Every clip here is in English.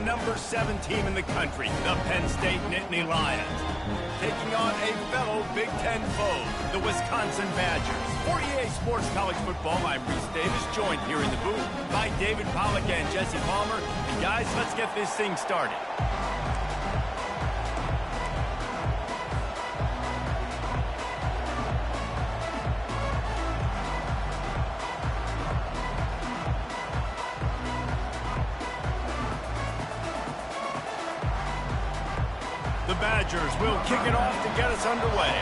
#7 team in the country, the Penn State Nittany Lions, taking on a fellow Big Ten foe, the Wisconsin Badgers. For EA Sports College Football, I'm Reese Davis, joined here in the booth by David Pollack and Jesse Palmer. And guys, let's get this thing started. The Badgers will kick it off to get us underway.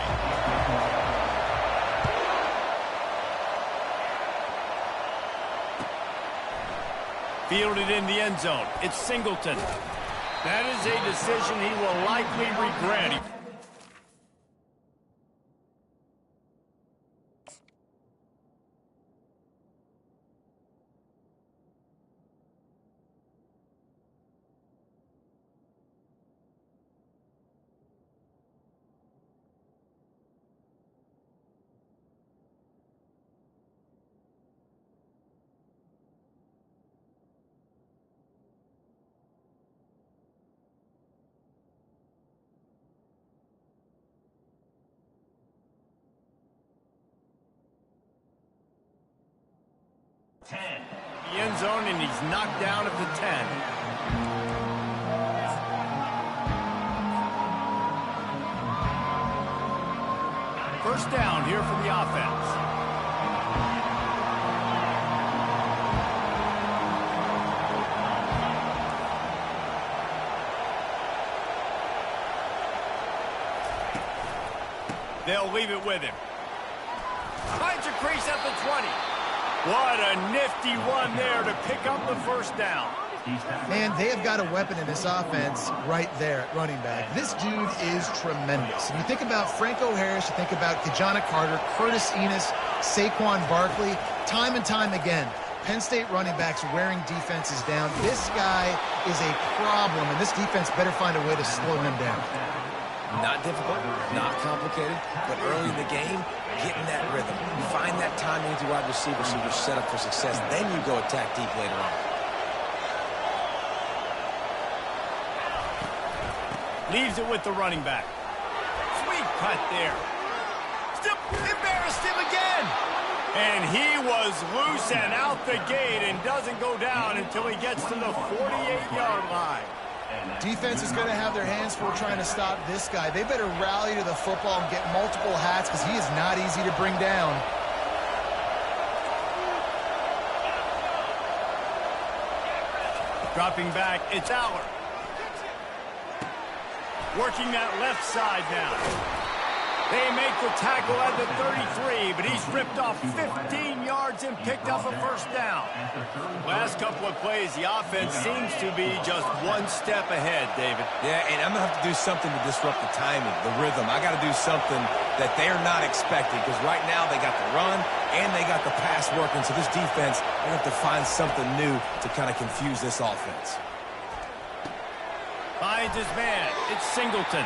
Fielded in the end zone. It's Singleton. That is a decision he will likely regret. The end zone, and he's knocked down at the 10. First down here for the offense. They'll leave it with him. Finds a crease at the 20. What a nifty one there to pick up the first down. Man, they have got a weapon in this offense right there at running back. This dude is tremendous. And you think about Franco Harris, you think about Kajana Carter, Curtis Enos, Saquon Barkley, time and time again, Penn State running backs wearing defenses down. This guy is a problem, and this defense better find a way to slow him down. Not difficult, not complicated, but early in the game, getting that rhythm. Find that timing with your wide receivers so you're set up for success. Then you go attack deep later on. Leaves it with the running back. Sweet cut there. Still embarrassed him again. And he was loose and out the gate and doesn't go down until he gets to the 48-yard line. Defense is going to have their hands full trying to stop this guy. They better rally to the football and get multiple hats because he is not easy to bring down. Dropping back, it's Aller. Working that left side now. They make the tackle at the 33, but he's ripped off 15 yards and picked up a first down. Last couple of plays, the offense seems to be just one step ahead, David. Yeah, and I'm going to have to do something to disrupt the timing, the rhythm. I got to do something that they're not expecting because right now they got the run and they got the pass working. So this defense, they have to find something new to kind of confuse this offense. Finds his man. It's Singleton.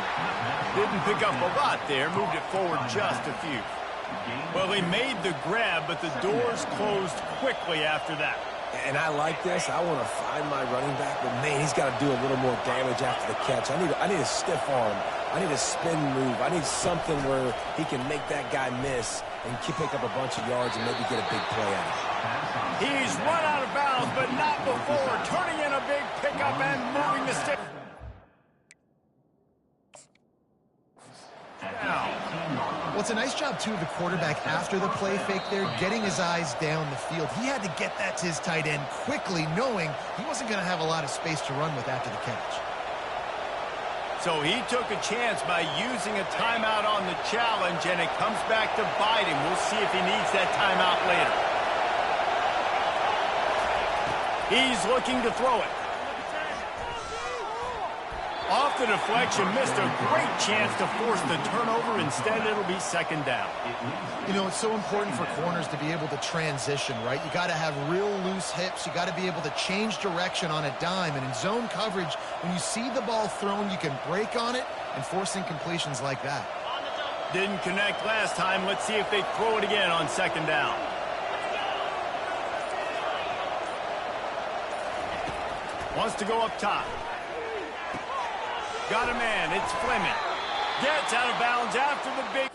Didn't pick up a lot there. Moved it forward just a few. Well, he made the grab, but the doors closed quickly after that. And I like this. I want to find my running back, but, man, he's got to do a little more damage after the catch. I need a stiff arm. I need a spin move. I need something where he can make that guy miss and pick up a bunch of yards and maybe get a big play out of it. He's run out of bounds, but not before turning in a big pickup and moving the stick. Well, it's a nice job, too, of the quarterback after the play fake there, getting his eyes down the field. He had to get that to his tight end quickly, knowing he wasn't going to have a lot of space to run with after the catch. So he took a chance by using a timeout on the challenge, and it comes back to bite him. We'll see if he needs that timeout later. He's looking to throw it. Off the deflection, missed a great chance to force the turnover. Instead, it'll be second down. You know, it's so important for corners to be able to transition, right? You got to have real loose hips. You got to be able to change direction on a dime. And in zone coverage, when you see the ball thrown, you can break on it and force incompletions like that. Didn't connect last time. Let's see if they throw it again on second down. Wants to go up top. Got a man. It's Fleming. Gets out of bounds after the big...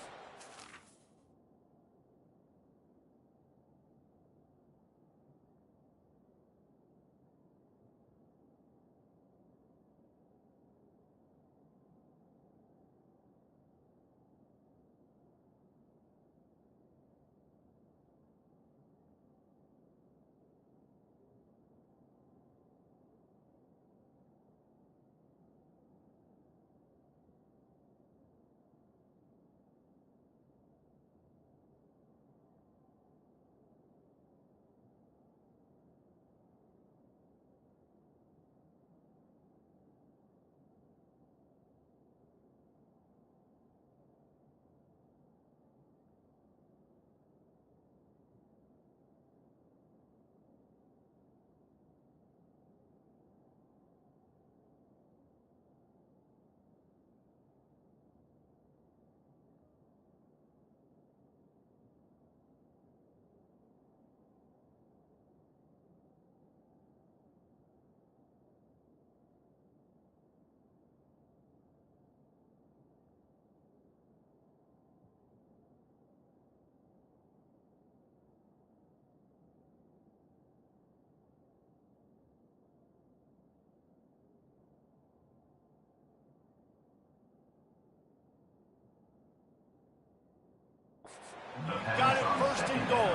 Got it first and goal.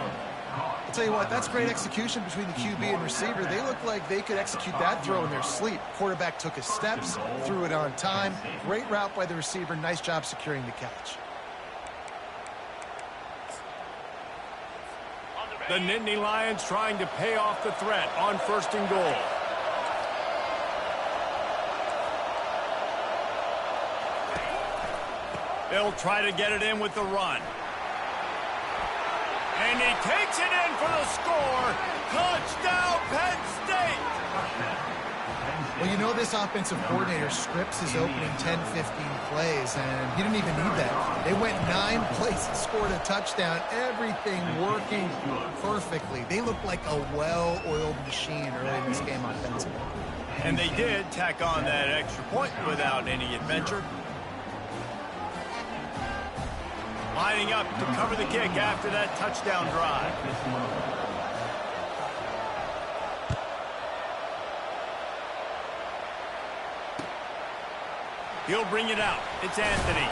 I'll tell you what, that's great execution between the QB and receiver. They look like they could execute that throw in their sleep. Quarterback took his steps, threw it on time. Great route by the receiver. Nice job securing the catch. The Nittany Lions trying to pay off the threat on first and goal. They'll try to get it in with the run. And he takes it in for the score. Touchdown, Penn State! Well, you know this offensive coordinator scripts his opening 10, 15 plays, and he didn't even need that. They went 9 plays and scored a touchdown. Everything working perfectly. They look like a well-oiled machine early in this game offensively. And they did tack on that extra point without any adventure. Lining up to cover the kick after that touchdown drive. He'll bring it out. It's Anthony.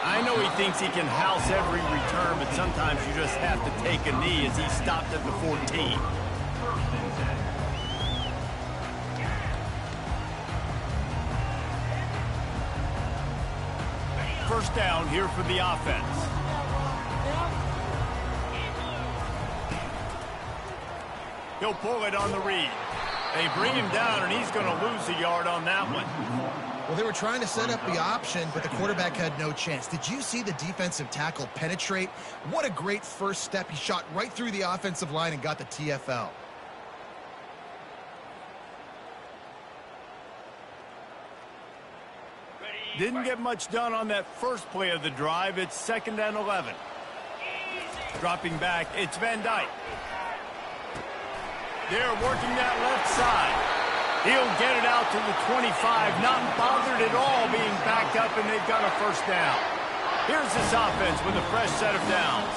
I know he thinks he can house every return, but sometimes you just have to take a knee as he stopped at the 14. First down here for the offense. He'll pull it on the read. They bring him down, and he's going to lose a yard on that one. Well, they were trying to set up the option, but the quarterback had no chance. Did you see the defensive tackle penetrate? What a great first step. He shot right through the offensive line and got the TFL. Didn't get much done on that first play of the drive. It's 2nd and 11. Dropping back, it's Van Dyke. They're working that left side. He'll get it out to the 25, not bothered at all being backed up, and they've got a first down. Here's this offense with a fresh set of downs.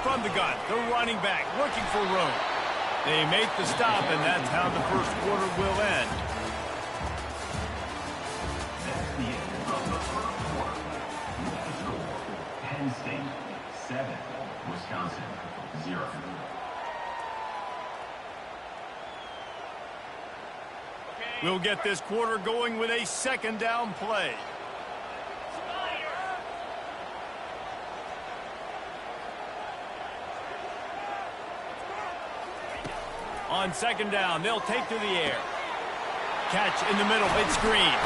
From the gun, the running back looking for room. They make the stop, and that's how the first quarter will end. Penn State 7, Wisconsin 0. We'll get this quarter going with a second down play. On second down, they'll take to the air. Catch in the middle, it's Green.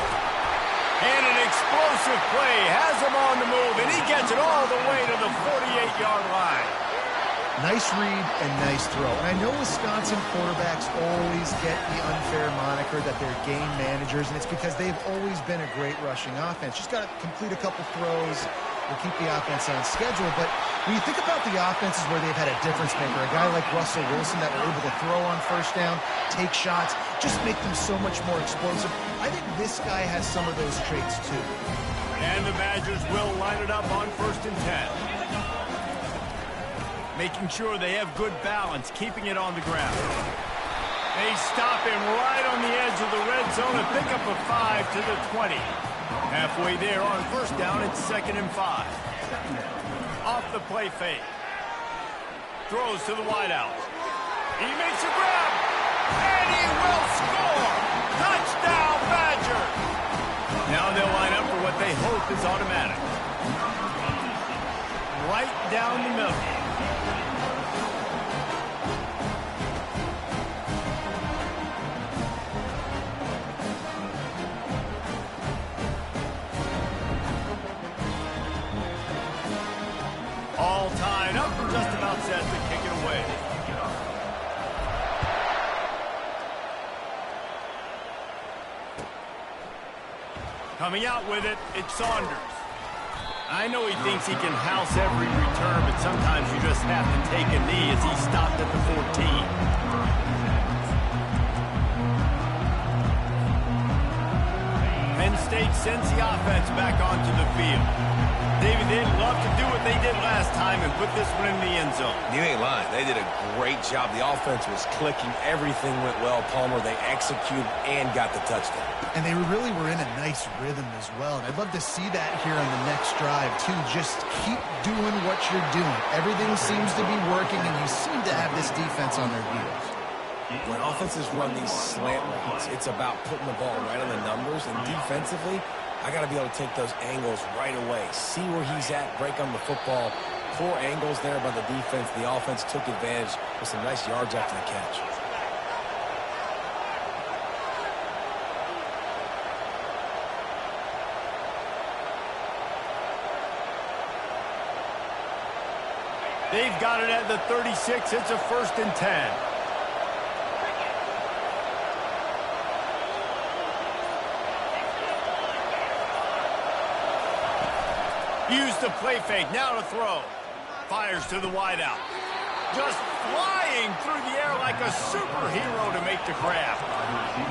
And an explosive play has him on the move, and he gets it all the way to the 48-yard line. Nice read and nice throw. And I know Wisconsin quarterbacks always get the unfair moniker that they're game managers, and it's because they've always been a great rushing offense. Just got to complete a couple throws will keep the offense on schedule. But when you think about the offenses where they've had a difference maker, a guy like Russell Wilson that were able to throw on first down, take shots, just make them so much more explosive, I think this guy has some of those traits too. And the Badgers will line it up on 1st and 10. Making sure they have good balance, keeping it on the ground. They stop him right on the edge of the red zone and pick up a 5 to the 20. Halfway there on 1st down, it's 2nd and 5. Off the play fake. Throws to the wideout. He makes a grab, and he will score! Touchdown, Badgers! Now they'll line up for what they hope is automatic. Right down the middle. All tied up, just about set to kick it away. Coming out with it, it's Saunders. I know he thinks he can house every return, but sometimes you just have to take a knee as he stopped at the 14. Penn State sends the offense back onto the field. David, they'd love to do what they did last time and put this one in the end zone. You ain't lying. They did a great job. The offense was clicking. Everything went well, Palmer. They executed and got the touchdown. And they really were in a nice rhythm as well. And I'd love to see that here on the next drive, too. Just keep doing what you're doing. Everything seems to be working, and you seem to have this defense on their heels. When offenses run these slant routes, it's about putting the ball right on the numbers. And defensively, I got to be able to take those angles right away. See where he's at, break on the football. Poor angles there by the defense. The offense took advantage with some nice yards after the catch. They've got it at the 36. It's a 1st and 10. Use the play fake, now to throw. Fires to the wideout. Just flying through the air like a superhero to make the grab.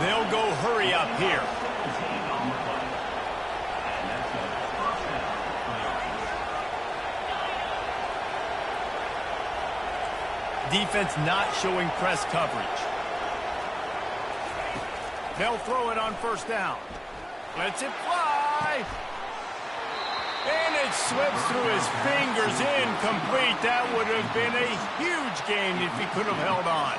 They'll go hurry up here. Defense not showing press coverage. They'll throw it on 1st down. Lets it fly. And it slips through his fingers, incomplete. That would have been a huge gain if he could have held on.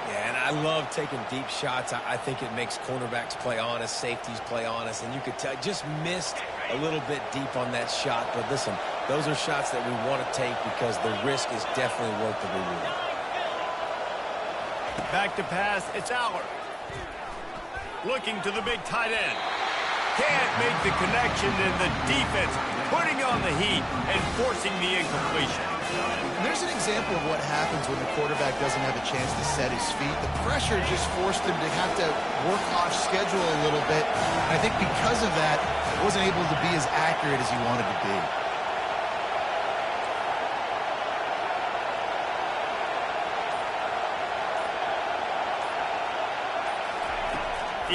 Yeah, and I love taking deep shots. I think it makes cornerbacks play honest, safeties play honest, and you could tell just missed a little bit deep on that shot. But listen, those are shots that we want to take because the risk is definitely worth the reward. Back to pass, it's Allard. Looking to the big tight end. Can't make the connection, and the defense putting on the heat and forcing the incompletion. There's an example of what happens when the quarterback doesn't have a chance to set his feet. The pressure just forced him to have to work off schedule a little bit. And I think because of that, he wasn't able to be as accurate as he wanted to be.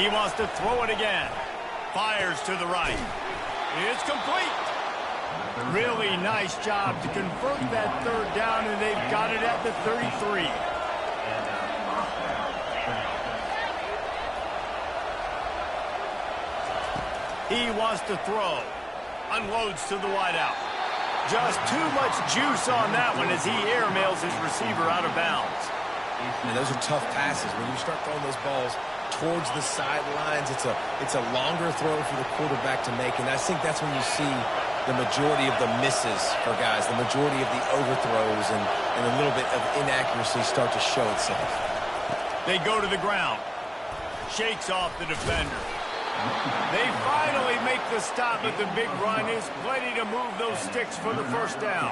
He wants to throw it again. Fires to the right. It's complete. Really nice job to convert that 3rd down, and they've got it at the 33. He wants to throw. Unloads to the wideout. Just too much juice on that one as he airmails his receiver out of bounds. And those are tough passes. When you start throwing those balls towards the sidelines, it's a longer throw for the quarterback to make, and I think that's when you see the majority of the misses for guys, the majority of the overthrows and a little bit of inaccuracy start to show itself. They go to the ground. Shakes off the defender. They finally make the stop, but the big run is plenty to move those sticks for the 1st down.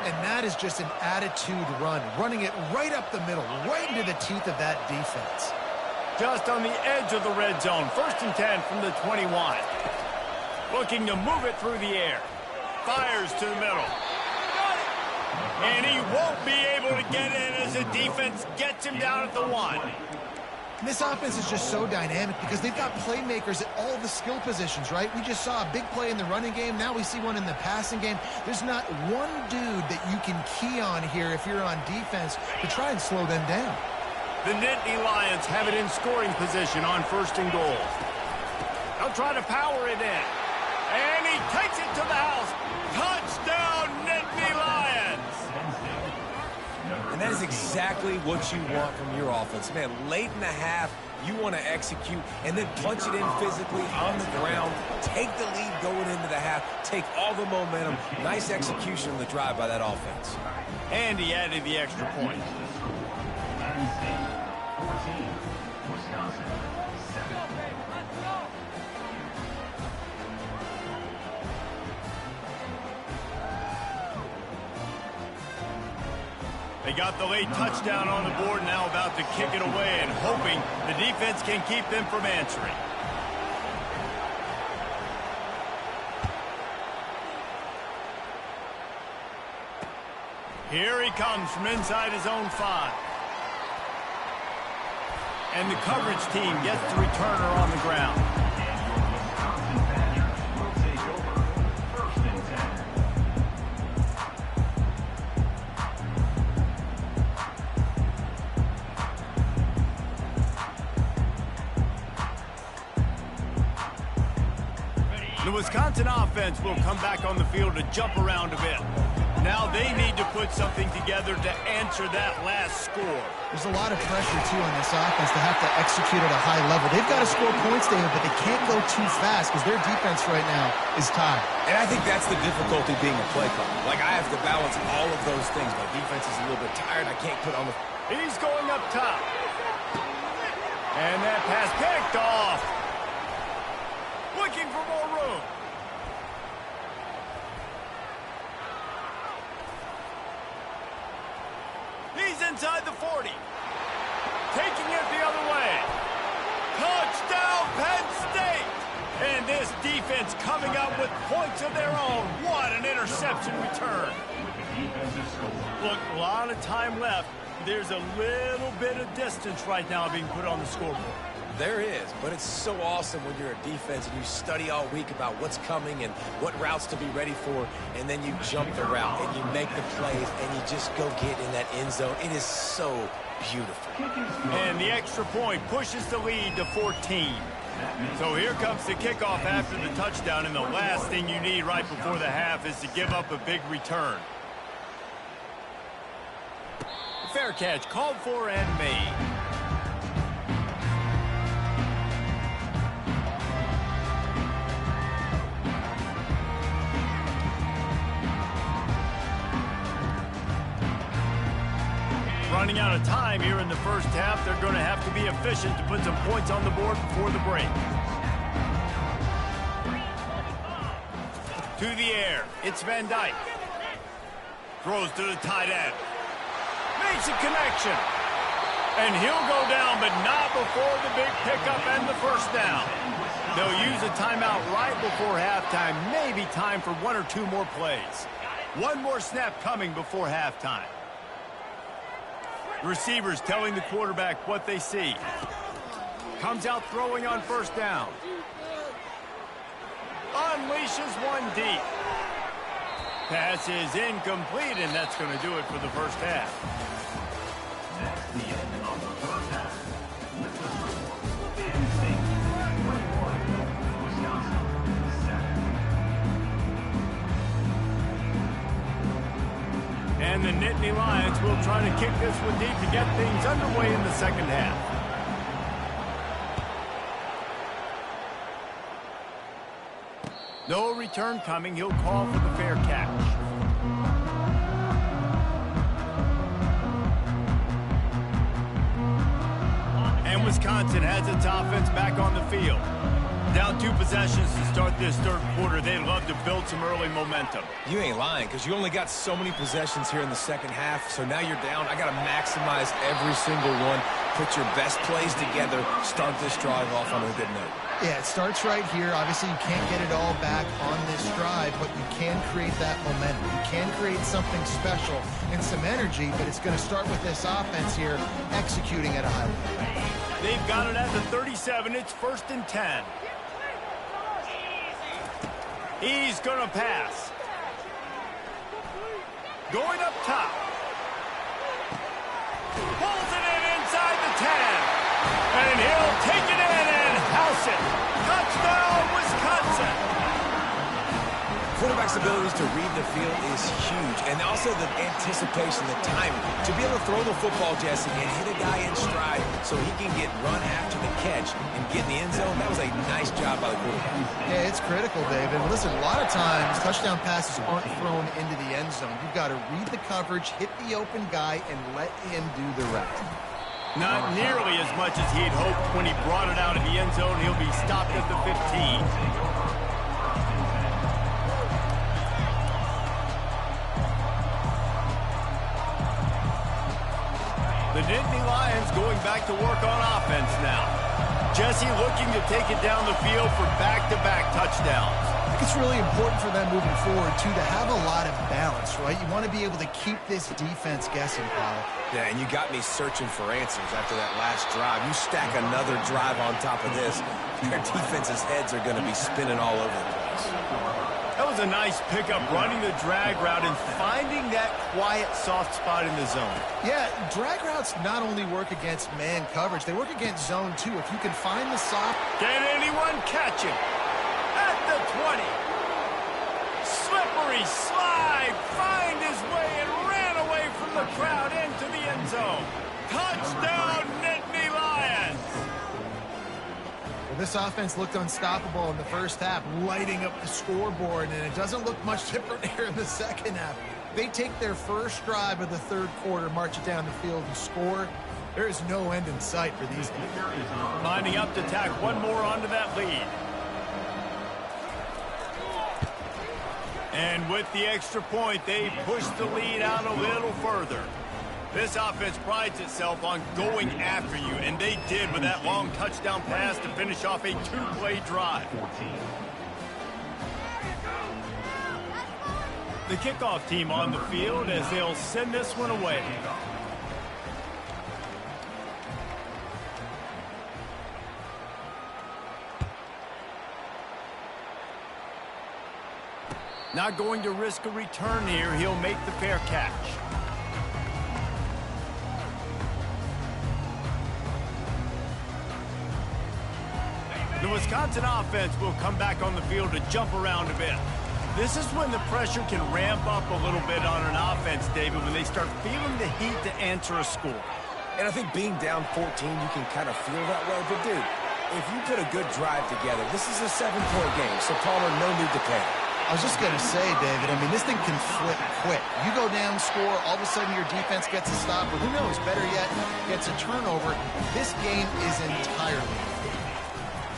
And that is just an attitude run, running it right up the middle, right into the teeth of that defense. Just on the edge of the red zone. 1st and 10 from the 21. Looking to move it through the air. Fires to the middle. And he won't be able to get in as the defense gets him down at the 1. And this offense is just so dynamic because they've got playmakers at all the skill positions, right? We just saw a big play in the running game. Now we see one in the passing game. There's not one dude that you can key on here if you're on defense to try and slow them down. The Nittany Lions have it in scoring position on 1st and goal. They'll try to power it in. And he takes it to the house. Touchdown, Nittany Lions! And that is exactly what you want from your offense. Man, late in the half, you want to execute and then punch it in physically on the ground. Take the lead going into the half. Take all the momentum. Nice execution on the drive by that offense. And he added the extra point. Penn State 14, Wisconsin 7. They got the late touchdown on the board, now about to kick it away and hoping the defense can keep them from answering. Here he comes from inside his own 5. And the coverage team gets the returner on the ground. The Wisconsin offense will come back on the field to jump around a bit. Now they need to put something together to answer that last score. There's a lot of pressure, too, on this offense to have to execute at a high level. They've got to score points, David, but they can't go too fast because their defense right now is tired. And I think that's the difficulty being a play caller. Like, I have to balance all of those things. My defense is a little bit tired. I can't put on the... He's going up top. And that pass picked off. Looking for more room. He's inside the 40. Taking it the other way. Touchdown, Penn State! And this defense coming up with points of their own. What an interception return. Look, a lot of time left. There's a little bit of distance right now being put on the scoreboard. There is, but it's so awesome when you're a defense and you study all week about what's coming and what routes to be ready for, and then you jump the route and you make the plays and you just go get in that end zone. It is so beautiful. And the extra point pushes the lead to 14. So here comes the kickoff after the touchdown, and the last thing you need right before the half is to give up a big return. Fair catch called for and made. Running out of time here in the first half. They're going to have to be efficient to put some points on the board before the break. To the air. It's Van Dyke. Throws to the tight end. Makes a connection. And he'll go down, but not before the big pickup and the first down. They'll use a timeout right before halftime. Maybe time for 1 or 2 more plays. One more snap coming before halftime. Receivers telling the quarterback what they see. Comes out throwing on first down. Unleashes one deep. Pass is incomplete, and that's going to do it for the first half. That's the end of the first half. With the score, Penn State 21, Wisconsin 7. And the Nittany Lions will try to kick this one deep to get things underway in the second half. No return coming. He'll call for the fair catch. And Wisconsin has its offense back on the field. Down 2 possessions to start this third quarter. They'd love to build some early momentum. You ain't lying, because you only got so many possessions here in the second half, so now you're down. I got to maximize every single one. Put your best plays together. Start this drive off on a good note. Yeah, it starts right here. Obviously, you can't get it all back on this drive, but you can create that momentum. You can create something special and some energy, but it's going to start with this offense here executing at a high level. They've got it at the 37. It's 1st and 10. He's going to pass. Going up top. Pulls it in inside the 10. And he'll take it in and house it. Touchdown, Wisconsin. Quarterback's abilities to read the field is huge, and also the anticipation, the timing. To be able to throw the football, Jesse, and hit a guy in stride so he can get run after the catch and get in the end zone, that was a nice job by the quarterback. Yeah, it's critical, David. Listen, a lot of times touchdown passes aren't thrown into the end zone. You've got to read the coverage, hit the open guy, and let him do the rest. Not nearly as much as he'd hoped when he brought it out of the end zone. He'll be stopped at the 15. The Nittany Lions going back to work on offense now. Jesse looking to take it down the field for back-to-back touchdowns. I think it's really important for them moving forward, too, to have a lot of balance, right? You want to be able to keep this defense guessing, Paul. Yeah, and you got me searching for answers after that last drive. You stack another drive on top of this, their defense's heads are going to be spinning all over the place. That was a nice pickup, running the drag route and finding that quiet, soft spot in the zone. Yeah, drag routes not only work against man coverage, they work against zone, too. If you can find the soft... Can anyone catch him? At the 20. Slippery slide, find his way and ran away from the crowd into the end zone. Touchdown, Nittany Lions! Well, this offense looked unstoppable in the first half, lighting up the scoreboard, and it doesn't look much different here in the second half. They take their first drive of the third quarter, march it down the field, and score. There is no end in sight for these guys. Lining up to tack one more onto that lead. And with the extra point, they push the lead out a little further. This offense prides itself on going after you, and they did with that long touchdown pass to finish off a two-play drive. The kickoff team on the field as they'll send this one away. Not going to risk a return here. He'll make the fair catch. The Wisconsin offense will come back on the field to jump around a bit. This is when the pressure can ramp up a little bit on an offense, David, when they start feeling the heat to answer a score. And I think being down 14, you can kind of feel that way. But, dude, if you put a good drive together, this is a 7-point game, so Palmer, no need to panic. I was just going to say, David, I mean, this thing can flip quick. You go down, score, all of a sudden your defense gets a stop, or who knows, better yet, gets a turnover. This game is entirely.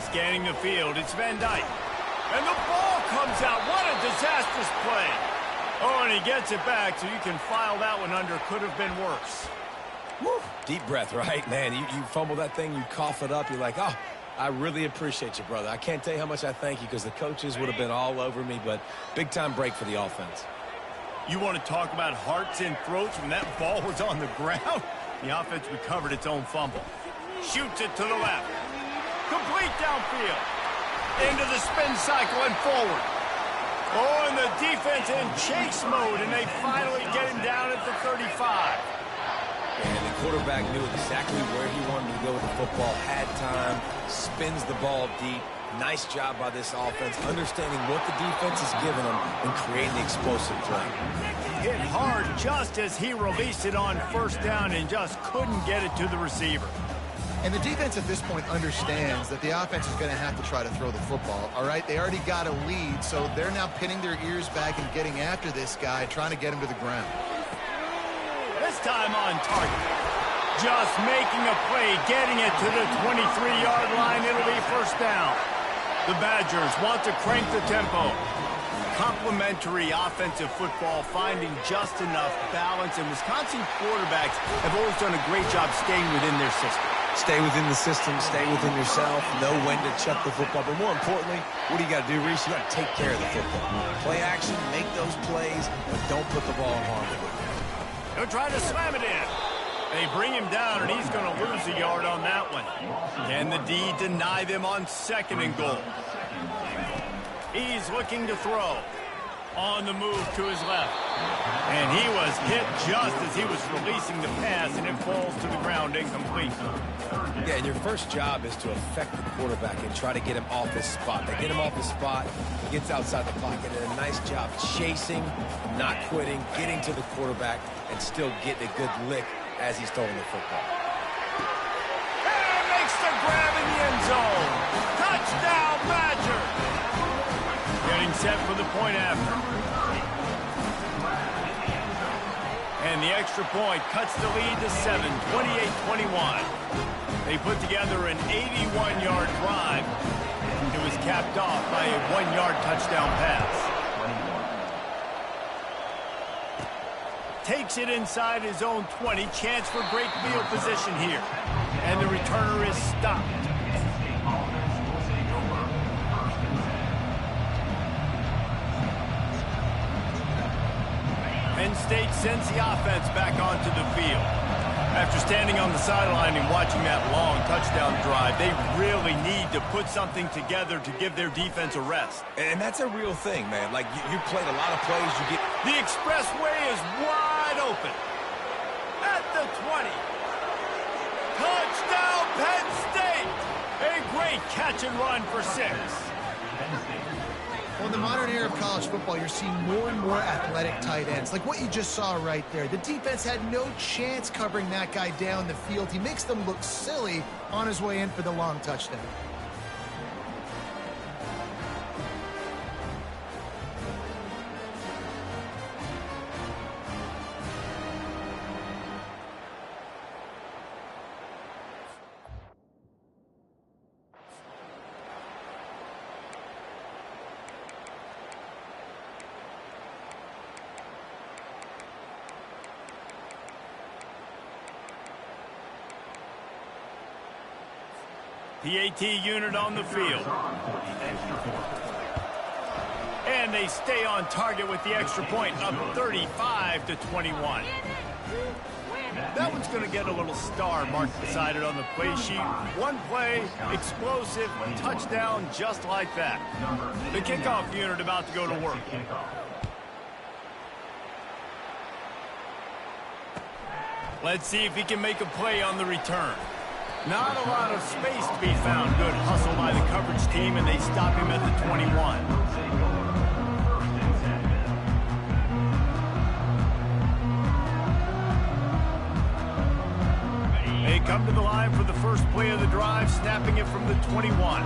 Scanning the field, it's Van Dyke. And the ball comes out. What a disastrous play. Oh, and he gets it back, so you can file that one under. Could have been worse. Woo. Deep breath, right? Man, you fumble that thing, you cough it up, you're like, oh, I really appreciate you, brother. I can't tell you how much I thank you because the coaches would have been all over me, but big-time break for the offense. You want to talk about hearts and throats when that ball was on the ground? The offense recovered its own fumble. Shoots it to the left. Complete downfield. Into the spin cycle and forward. Oh, and the defense in chase mode, and they finally get him down at the 35. And the quarterback knew exactly where he wanted to go with the football, had time, spins the ball deep. Nice job by this offense, understanding what the defense is giving them and creating the explosive play. Hit hard just as he released it on first down and just couldn't get it to the receiver. And the defense at this point understands that the offense is going to have to try to throw the football, all right? They already got a lead, so they're now pinning their ears back and getting after this guy, trying to get him to the ground. This time on target. Just making a play, getting it to the 23-yard line. It'll be first down. The Badgers want to crank the tempo. Complementary offensive football, finding just enough balance, and Wisconsin quarterbacks have always done a great job staying within their system. Stay within the system, stay within yourself, know when to chuck the football. But more importantly, what do you got to do, Reese? You got to take care of the football. Play action, make those plays, but don't put the ball in harm's way. They'll try to slam it in. They bring him down, and he's going to lose a yard on that one. Can the D deny them on 2nd and goal? He's looking to throw. On the move to his left. And he was hit just as he was releasing the pass, and it falls to the ground incomplete. Yeah, and your first job is to affect the quarterback and try to get him off his spot. They get him off his spot, he gets outside the pocket, and a nice job chasing, not quitting, getting to the quarterback, and still getting a good lick as he's throwing the football. And makes the grab in the end zone. Touchdown, Badgers! Getting set for the point after. And the extra point cuts the lead to 7, 28-21. They put together an 81-yard drive. It was capped off by a 1-yard touchdown pass. Takes it inside his own 20. Chance for great field position here. And the returner is stopped. Penn State sends the offense back onto the field. After standing on the sideline and watching that long touchdown drive, they really need to put something together to give their defense a rest. And that's a real thing, man. Like, you played a lot of plays. You get the expressway is wide open. At the 20. Touchdown, Penn State! A great catch and run for 6. Well, in the modern era of college football, you're seeing more and more athletic tight ends, like what you just saw right there. The defense had no chance covering that guy down the field. He makes them look silly on his way in for the long touchdown. PAT unit on the field. And they stay on target with the extra point, up 35-21. That one's going to get a little star marked beside it on the play sheet. One play, explosive, touchdown, just like that. The kickoff unit about to go to work. Let's see if he can make a play on the return. Not a lot of space to be found. Good hustle by the coverage team, and they stop him at the 21. They come to the line for the first play of the drive, snapping it from the 21.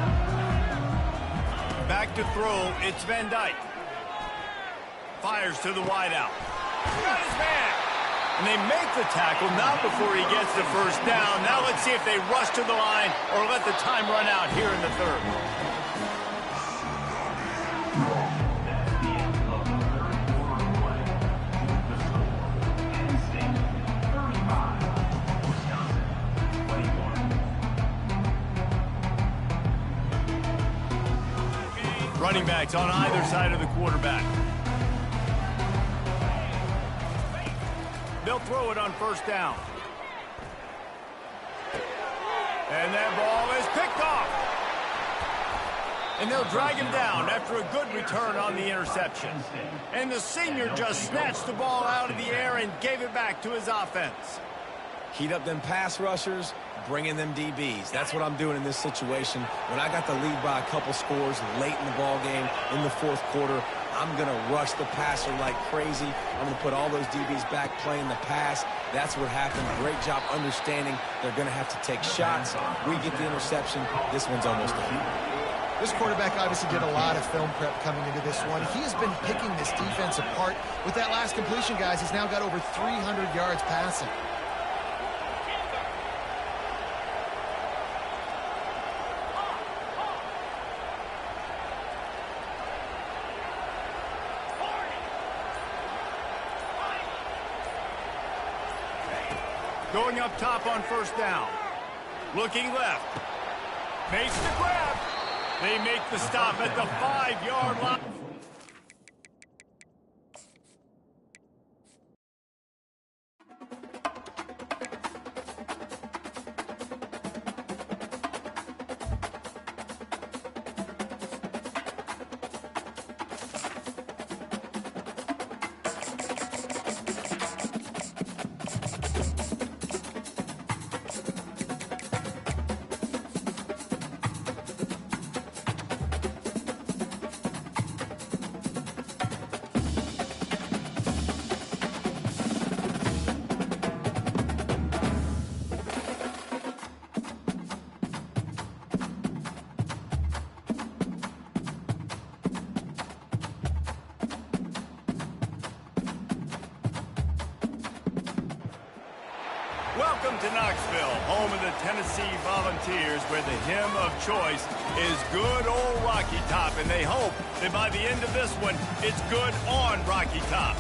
Back to throw, it's Van Dyke. Fires to the wideout. Got his man. And they make the tackle, not before he gets the first down. Now let's see if they rush to the line or let the time run out here in the third. Running backs on either side of the quarterback. They'll throw it on first down. And that ball is picked off. And they'll drag him down after a good return on the interception. And the senior just snatched the ball out of the air and gave it back to his offense. Heat up them pass rushers, bring in them DBs. That's what I'm doing in this situation. When I got the lead by a couple scores late in the ball game, in the fourth quarter, I'm going to rush the passer like crazy. I'm going to put all those DBs back playing the pass. That's what happened. Great job understanding they're going to have to take shots. We get the interception. This one's almost a few. This quarterback obviously did a lot of film prep coming into this one. He has been picking this defense apart. With that last completion, guys, he's now got over 300 yards passing. Going up top on first down. Looking left. Makes the grab. They make the stop at the 5-yard line. Welcome to Knoxville, home of the Tennessee Volunteers, where the hymn of choice is good old Rocky Top, and they hope that by the end of this one, it's good on Rocky Top.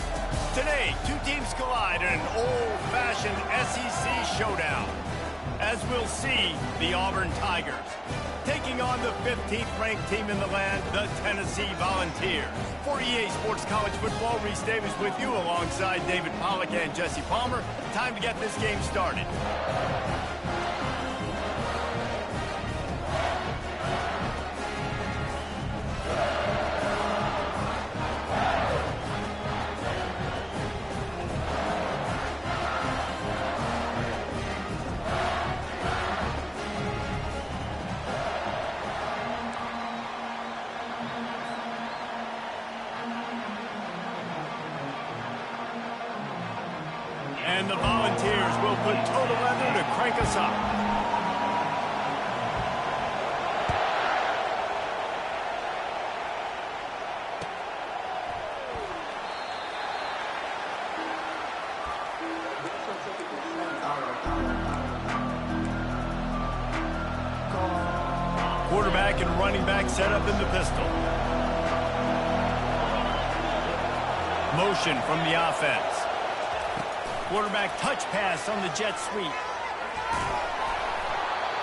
Today, two teams collide in an old-fashioned SEC showdown. As we'll see, the Auburn Tigers taking on the 15th-ranked team in the land, the Tennessee Volunteers. For EA Sports College Football, Reese Davis with you alongside David Pollack and Jesse Palmer. Time to get this game started. And the Volunteers will put total leather to crank us up. Quarterback and running back set up in the pistol. Motion from the offense. Quarterback touch pass on the jet sweep.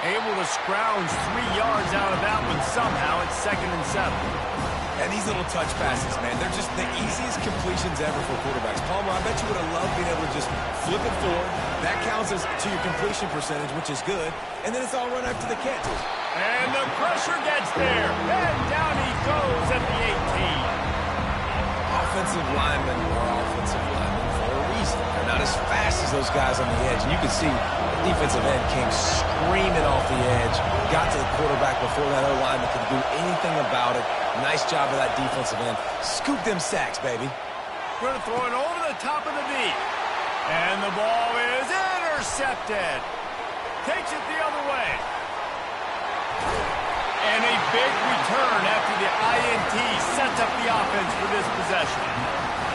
Able to scrounge 3 yards out of that one somehow. It's 2nd and 7. And these little touch passes, man, they're just the easiest completions ever for quarterbacks. Palmer, I bet you would have loved being able to just flip it forward. That counts as to your completion percentage, which is good. And then it's all run after the catch. And the pressure gets there. And down he goes at the 18. Offensive linemen are offensive linemen for a reason. They're not as fast as those guys on the edge. And you can see the defensive end came screaming off the edge, got to the quarterback before that other lineman could do anything about it. Nice job of that defensive end. Scoop them sacks, baby. Going to throw it over the top of the deep. And the ball is intercepted. Takes it the other way. And a big return after the INT sets up the offense for this possession.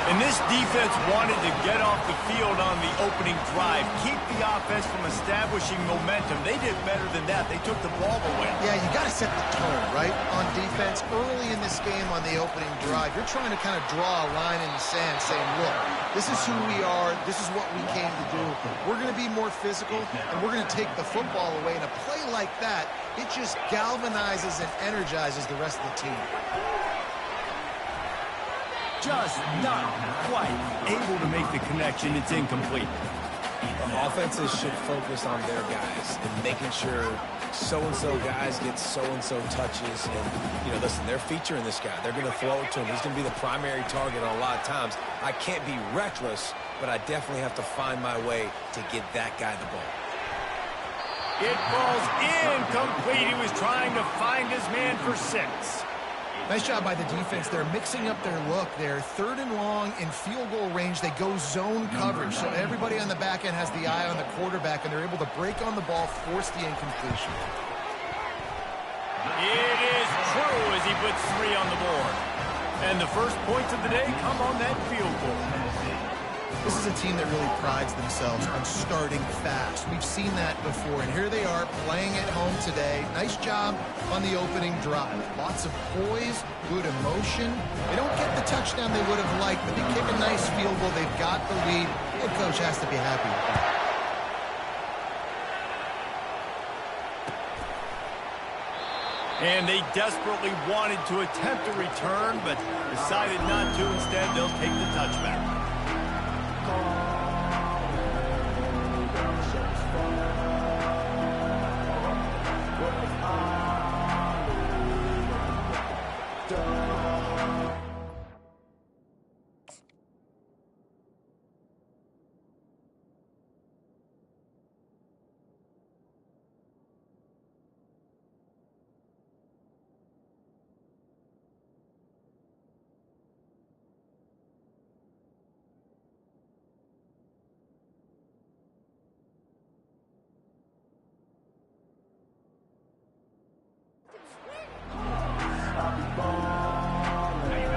And this defense wanted to get off the field on the opening drive, keep the offense from establishing momentum. They did better than that. They took the ball away. Yeah, you got to set the tone, right, on defense. Early in this game on the opening drive, you're trying to kind of draw a line in the sand saying, look, this is who we are. This is what we came to do. We're going to be more physical, and we're going to take the football away. And a play like that, it just galvanizes and energizes the rest of the team. Just not quite able to make the connection. It's incomplete. Offenses should focus on their guys and making sure so-and-so guys get so-and-so touches. And, you know, listen, they're featuring this guy. They're going to throw it to him. He's going to be the primary target on a lot of times. I can't be reckless, but I definitely have to find my way to get that guy the ball. It falls incomplete. He was trying to find his man for 6. Nice job by the defense. They're mixing up their look. They're 3rd and long in field goal range. They go zone coverage. So everybody on the back end has the eye on the quarterback, and they're able to break on the ball, force the incompletion. It is true as he puts 3 on the board. And the first points of the day come on that field goal. This is a team that really prides themselves on starting fast. We've seen that before, and here they are playing at home today. Nice job on the opening drive. Lots of poise, good emotion. They don't get the touchdown they would have liked, but they kick a nice field goal. They've got the lead. The head coach has to be happy with that. And they desperately wanted to attempt a return, but decided not to. Instead, they'll take the touchback.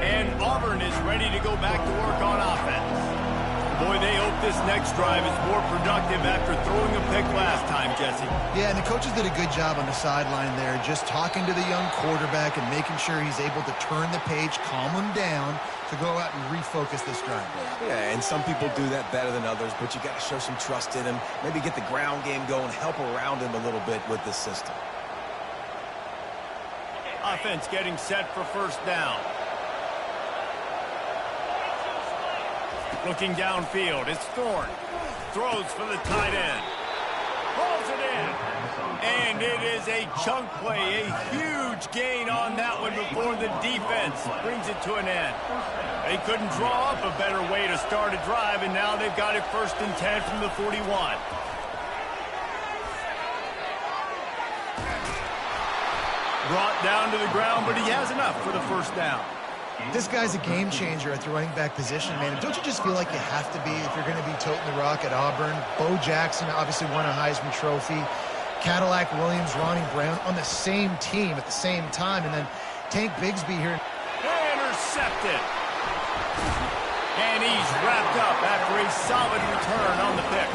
And Auburn is ready to go back to work on offense. Boy, they hope this next drive is more productive after throwing a pick last time, Jesse. Yeah, and the coaches did a good job on the sideline there, just talking to the young quarterback and making sure he's able to turn the page, calm him down, to go out and refocus this drive. Yeah, and some people do that better than others, but you got to show some trust in him, maybe get the ground game going, help around him a little bit with this system. Offense getting set for first down. Looking downfield, it's Thorne. Throws for the tight end. Rolls it in. And it is a chunk play, a huge gain on that one before the defense brings it to an end. They couldn't draw up a better way to start a drive, and now they've got it 1st and 10 from the 41. Brought down to the ground, but he has enough for the first down. This guy's a game changer at the running back position, man. Don't you just feel like you have to be if you're going to be toting the rock at Auburn? Bo Jackson obviously won a Heisman Trophy. Cadillac Williams, Ronnie Brown on the same team at the same time. And then Tank Bigsby here. Intercepted. And he's wrapped up after a solid return on the pick.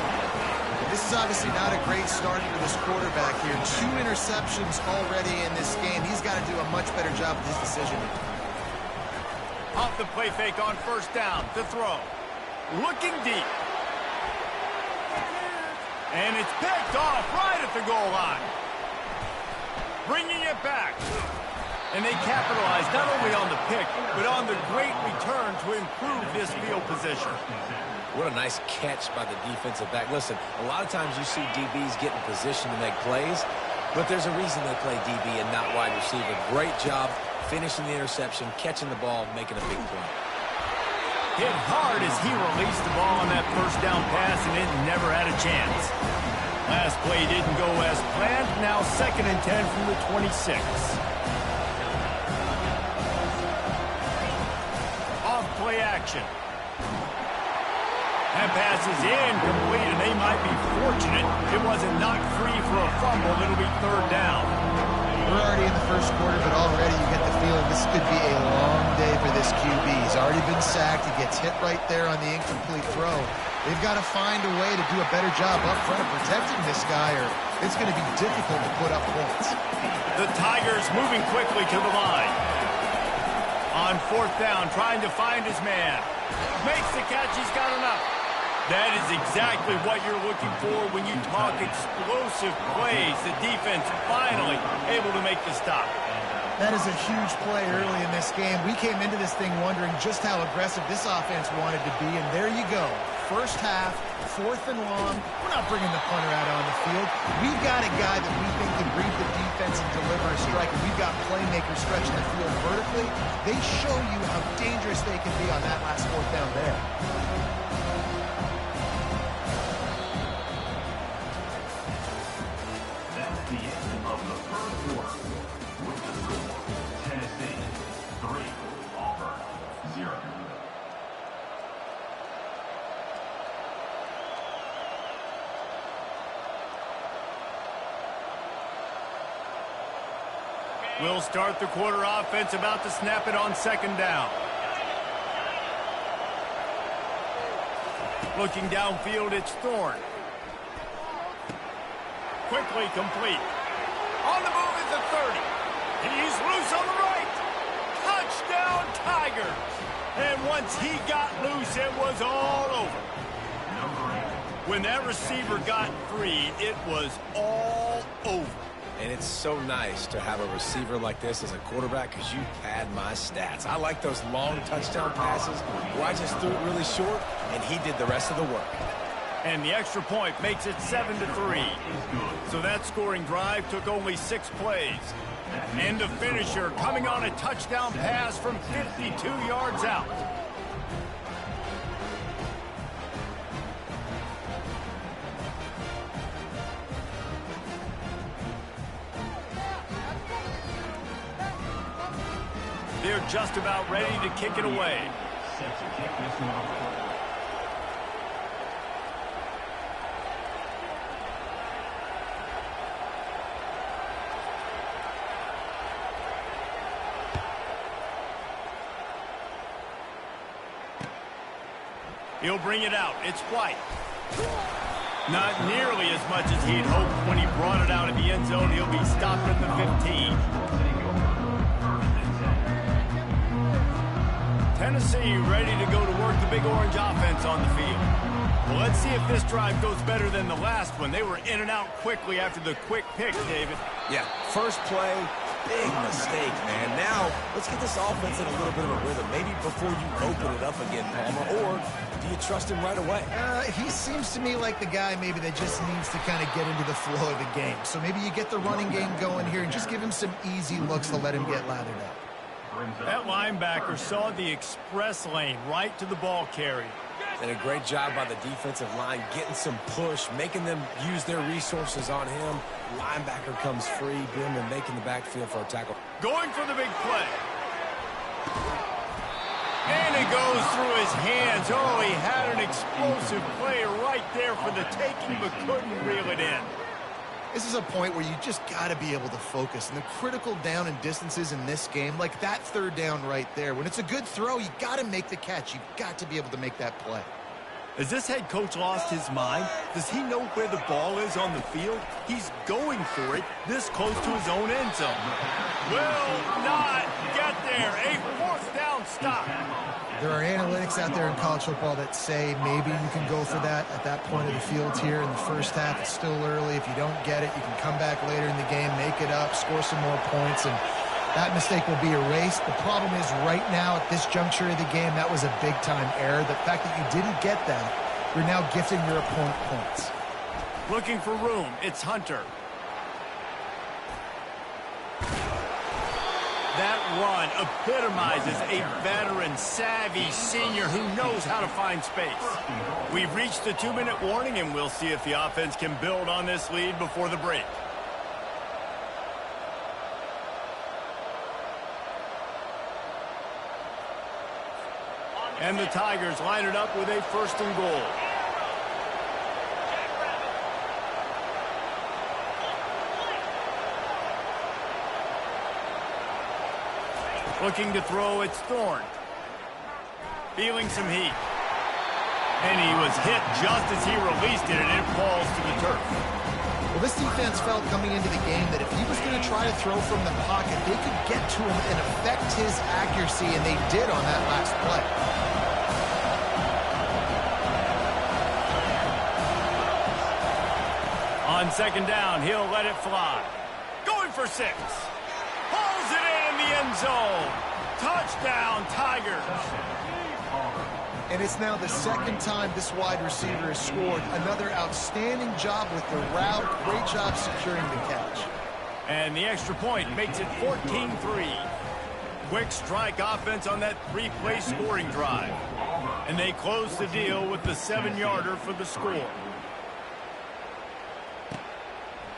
This is obviously not a great start for this quarterback here. 2 interceptions already in this game. He's got to do a much better job with his decision. Off the play fake on first down to throw. Looking deep. And it's picked off right at the goal line. Bringing it back. And they capitalize not only on the pick, but on the great return to improve this field position. What a nice catch by the defensive back. Listen, a lot of times you see DBs get in position to make plays, but there's a reason they play DB and not wide receiver. Great job finishing the interception, catching the ball, making a big play. Hit hard as he released the ball on that first down pass, and it never had a chance. Last play didn't go as planned. Now 2nd and 10 from the 26. Off play action. That pass is incomplete, and they might be fortunate it wasn't knocked free for a fumble. It'll be 3rd down. We're already in the first quarter, but already you get the feeling this could be a long day for this QB. He's already been sacked. He gets hit right there on the incomplete throw. They've got to find a way to do a better job up front of protecting this guy, or it's going to be difficult to put up points. The Tigers moving quickly to the line. On 4th down, trying to find his man. Makes the catch. He's got enough. That is exactly what you're looking for when you talk explosive plays. The defense finally able to make the stop. That is a huge play early in this game. We came into this thing wondering just how aggressive this offense wanted to be, and there you go. First half, 4th and long. We're not bringing the punter out on the field. We've got a guy that we think can read the defense and deliver a strike, and we've got playmakers stretching the field vertically. They show you how dangerous they can be on that last 4th down there. That's the end of the first quarter. With the score, Tennessee 3, Auburn 0. We'll start the quarter offense, about to snap it on 2nd down. Looking downfield, it's Thorne. Quickly complete. On the move is the 30. He's loose on the right. Touchdown, Tigers. And once he got loose, it was all over. When that receiver got free, it was all over. And it's so nice to have a receiver like this as a quarterback because you pad my stats. I like those long touchdown passes where I just threw it really short, and he did the rest of the work. And the extra point makes it 7-3. So that scoring drive took only 6 plays. And the finisher coming on a touchdown pass from 52 yards out. They're just about ready to kick it away. Set to kick this one off. He'll bring it out. It's White. Not nearly as much as he'd hoped when he brought it out of the end zone. He'll be stopped at the 15. Tennessee ready to go to work the Big Orange offense on the field. Well, let's see if this drive goes better than the last one. They were in and out quickly after the quick pick, David. Yeah, first play, big mistake, man. Now, let's get this offense in a little bit of a rhythm. Maybe before you open it up again, Palmer, or do you trust him right away? He seems to me like the guy maybe that just needs to kind of get into the flow of the game. So maybe you get the running game going here and just give him some easy looks to let him get lathered up. That linebacker saw the express lane right to the ball carrier. And a great job by the defensive line getting some push, making them use their resources on him. Linebacker comes free, boom, and making the backfield for a tackle. Going for the big play. And it goes through his hands. Oh, he had an explosive play right there for the taking, but couldn't reel it in. This is a point where you just got to be able to focus. And the critical down and distances in this game, like that third down right there, when it's a good throw, you got to make the catch. You've got to be able to make that play. Has this head coach lost his mind? Does he know where the ball is on the field? He's going for it this close to his own end zone. Will not get there. A fourth down stop. There are analytics out there in college football that say maybe you can go for that at that point of the field here in the first half. It's still early. If you don't get it, you can come back later in the game, make it up, score some more points, and that mistake will be erased. The problem is right now at this juncture of the game, that was a big-time error. The fact that you didn't get that, you're now gifting your opponent points. Looking for room. It's Hunter. That run epitomizes a veteran, savvy senior who knows how to find space. We've reached the 2-minute warning, and we'll see if the offense can build on this lead before the break. And the Tigers line it up with a 1st and goal. Looking to throw, it's Thorne. Feeling some heat. And he was hit just as he released it, and it falls to the turf. Well, this defense felt coming into the game that if he was going to try to throw from the pocket, they could get to him and affect his accuracy, and they did on that last play. On 2nd down, he'll let it fly. Going for 6. Pulls it in the end zone. Touchdown, Tigers. And it's now the 2nd time this wide receiver has scored. Another outstanding job with the route. Great job securing the catch. And the extra point makes it 14-3. Quick strike offense on that 3-play scoring drive. And they close the deal with the 7-yarder for the score.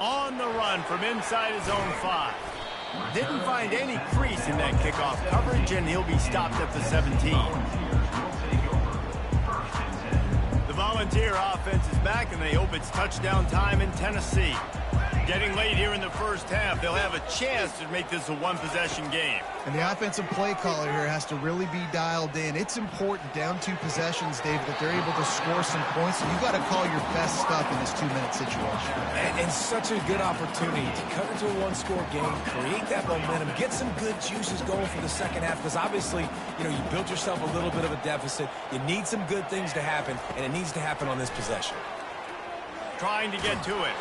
On the run from inside his own 5. Didn't find any crease in that kickoff coverage, and he'll be stopped at the 17. The Volunteer offense is back, and they hope it's touchdown time in Tennessee. Getting late here in the first half, they'll have a chance to make this a one-possession game. And the offensive play caller here has to really be dialed in. It's important, down 2 possessions, David, that they're able to score some points. So you've got to call your best stuff in this 2-minute situation. And such a good opportunity to cut into a 1-score game, create that momentum, get some good juices going for the second half, because obviously, you built yourself a little bit of a deficit. You need some good things to happen, and it needs to happen on this possession. Trying to get to it.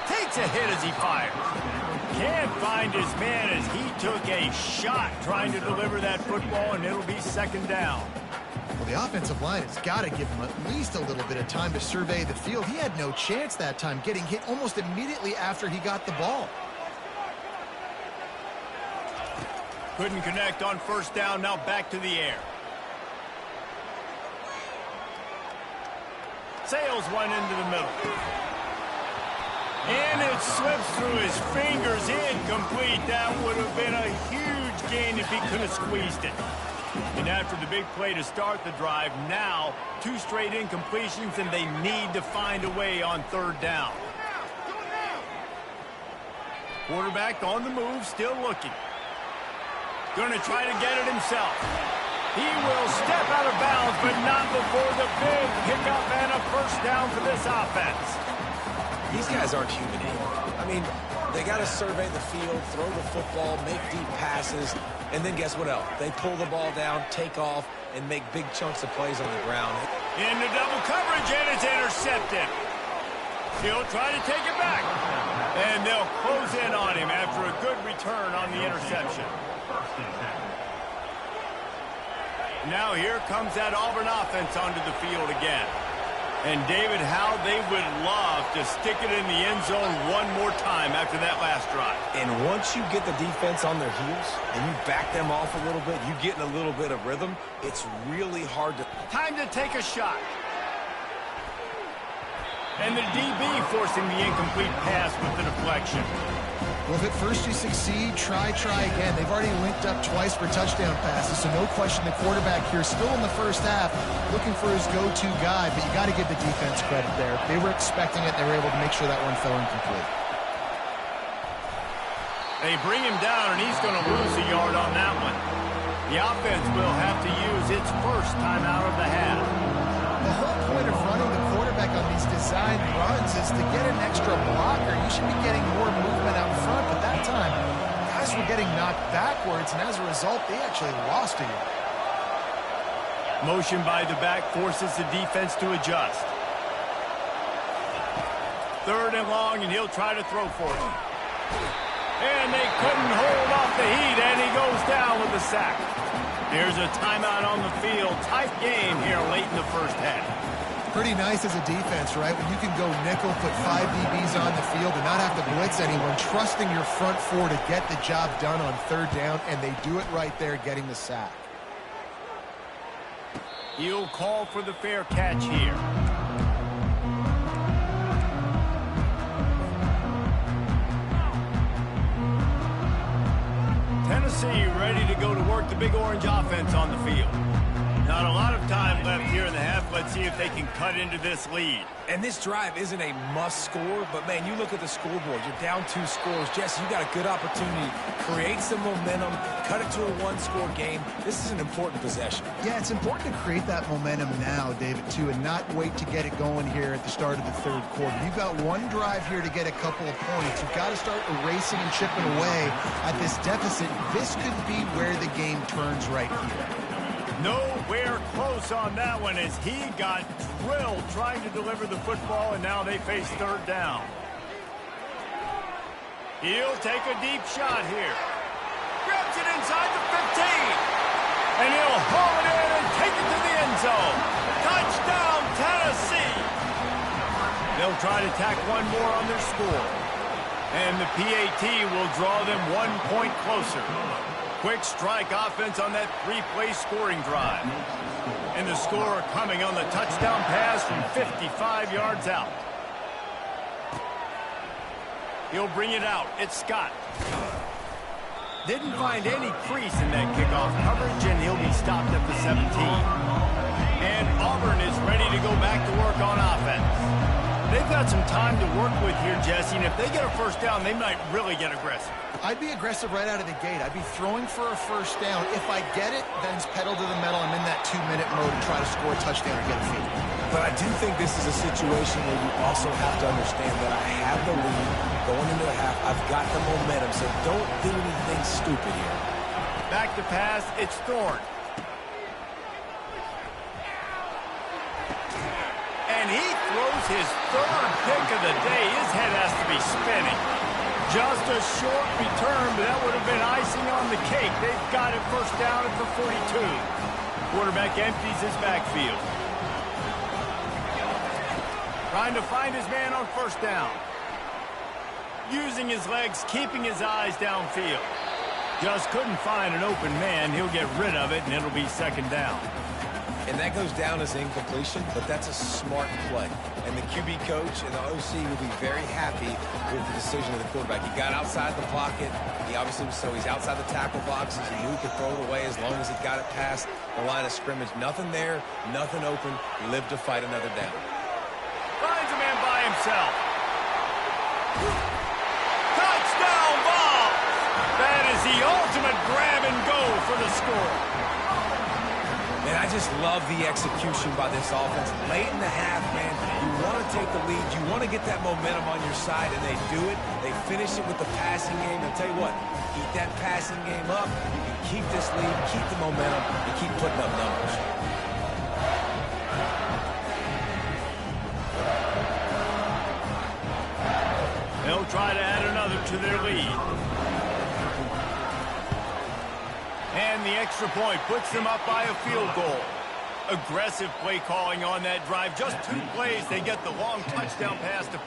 Takes a hit as he fires. Can't find his man as he took a shot trying to deliver that football, and it'll be second down. Well, the offensive line has got to give him at least a little bit of time to survey the field. He had no chance that time, getting hit almost immediately after he got the ball. Couldn't connect on first down, now back to the air. Sails one into the middle. And it slips through his fingers, incomplete. That would have been a huge gain if he could have squeezed it. And after the big play to start the drive, now 2 straight incompletions, and they need to find a way on third down. Quarterback on the move, still looking. Going to try to get it himself. He will step out of bounds, but not before the big pickup and a first down for this offense. These guys aren't human anymore. I mean, they got to survey the field, throw the football, make deep passes, and then guess what else? They pull the ball down, take off, and make big chunks of plays on the ground. Into double coverage, and it's intercepted. He'll try to take it back. And they'll close in on him after a good return on the interception. Now here comes that Auburn offense onto the field again. And David, how they would love to stick it in the end zone one more time after that last drive. And once you get the defense on their heels and you back them off a little bit, you get in a little bit of rhythm, it's really hard to... Time to take a shot. And the DB forcing the incomplete pass with the deflection. Well, if at first you succeed, try again. They've already linked up twice for touchdown passes, so no question the quarterback here still in the first half looking for his go-to guy, but you got to give the defense credit there. They were expecting it. They were able to make sure that one fell incomplete. They bring him down, and he's going to lose a yard on that one. The offense will have to use its first time out of the half. The whole point of running the quarterback on these designed runs is to get an extra blocker. You should be getting more movement out front, but that time, guys were getting knocked backwards, and as a result, they actually lost a yard. Motion by the back forces the defense to adjust. Third and long, and he'll try to throw for it. And they couldn't hold off the heat, and he goes down with a sack. Here's a timeout on the field. Tight game here late in the first half. Pretty nice as a defense, right? When you can go nickel, put 5 DBs on the field and not have to blitz anyone, trusting your front 4 to get the job done on third down, and they do it right there, getting the sack. He'll call for the fair catch here. Tennessee ready to go to work the Big Orange offense on the field. Not a lot of time left here in the half. Let's see if they can cut into this lead. And this drive isn't a must score, but man, you look at the scoreboard, you're down 2 scores. Jesse, you got a good opportunity. Create some momentum, cut it to a 1-score game. This is an important possession. Yeah, it's important to create that momentum now, David, too, and not wait to get it going here at the start of the third quarter. You've got one drive here to get a couple of points. You've got to start erasing and chipping away at this deficit. This could be where the game turns right here. Nowhere close on that one as he got drilled trying to deliver the football, and now they face third down. He'll take a deep shot here. Grabs it inside the 15. And he'll haul it in and take it to the end zone. Touchdown, Tennessee. They'll try to tack one more on their score. And the PAT will draw them 1 point closer. Quick strike offense on that 3-play scoring drive. And the score coming on the touchdown pass from 55 yards out. He'll bring it out. It's Scott. Didn't find any crease in that kickoff coverage, and he'll be stopped at the 17. And Auburn is ready to go back to work on offense. They've got some time to work with here, Jesse, and if they get a first down, they might really get aggressive. I'd be aggressive right out of the gate. I'd be throwing for a first down. If I get it, then it's pedal to the metal. I'm in that 2-minute mode to try to score a touchdown or get a field. But I do think this is a situation where you also have to understand that I have the lead going into the half. I've got the momentum, so don't do anything stupid here. Back to pass, it's Thorne. And he throws his 3rd pick of the day. His head has to be spinning. Just a short return, but that would have been icing on the cake. They've got it first down at the 42. Quarterback empties his backfield. Trying to find his man on first down. Using his legs, keeping his eyes downfield. Just couldn't find an open man. He'll get rid of it, and it'll be second down. And that goes down as incompletion, but that's a smart play. And the QB coach and the OC will be very happy with the decision of the quarterback. He got outside the pocket. He obviously, so he's outside the tackle boxes. He knew he could throw it away as long as he got it past the line of scrimmage. Nothing there, nothing open. Lived to fight another down. Finds a man by himself. Touchdown ball! That is the ultimate grab and go for the score. And I just love the execution by this offense. Late in the half, man, you want to take the lead. You want to get that momentum on your side, and they do it. They finish it with the passing game. I'll tell you what, keep that passing game up. You can keep this lead, keep the momentum, and keep putting up numbers. They'll try to add another to their lead. And the extra point puts them up by a field goal. Aggressive play calling on that drive. Just 2 plays, they get the long touchdown pass to